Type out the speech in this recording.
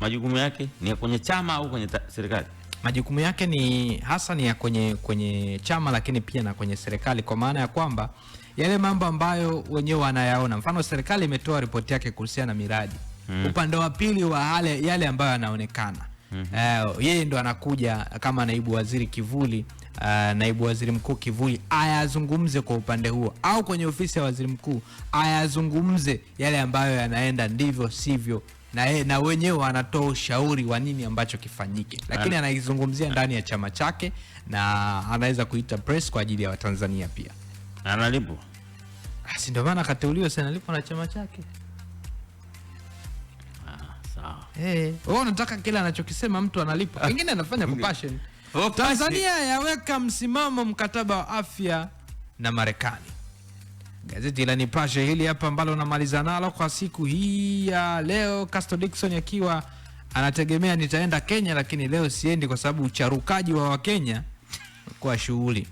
Majukumu yake ni ya kwenye chama au kwenye serikali? Majukumu yake ni hasa ni ya kwenye chama, lakini pia na kwenye serikali, kwa maana ya kwamba yale mambo ambayo wenyewe wanayaona, mfano serikali imetoa ripoti yake kuhusiana na miradi, upande wa pili wa yale ambayo yanaonekana, yeye ndo anakuja kama naibu waziri kivuli, naibu waziri mkuu kivuli, ayazungumze kwa upande huo, au kwenye ofisi ya waziri mkuu ayazungumze yale ambayo yanaenda ndivyo sivyo, na wenyewe wanatoa ushauri wa nini ambacho kifanyike, lakini anaizungumzia ndani ya chama chake, na anaweza kuita press kwa ajili ya Watanzania pia. Analipwa? Si ndio maana kateuliwa, sana analipwa na chama chake. Sawa. Wewe unataka kila anachokisema mtu analipwa, pengine anafanya kwa passion. Tanzania yaweka msimamo mkataba wa afya na Marekani. Gazeti la Nipashe hili hapa ambalo namaliza nalo kwa siku hii ya leo, Castro Dickson akiwa anategemea nitaenda Kenya, lakini leo siendi kwa sababu ucharukaji wa Wakenya kwa shughuli.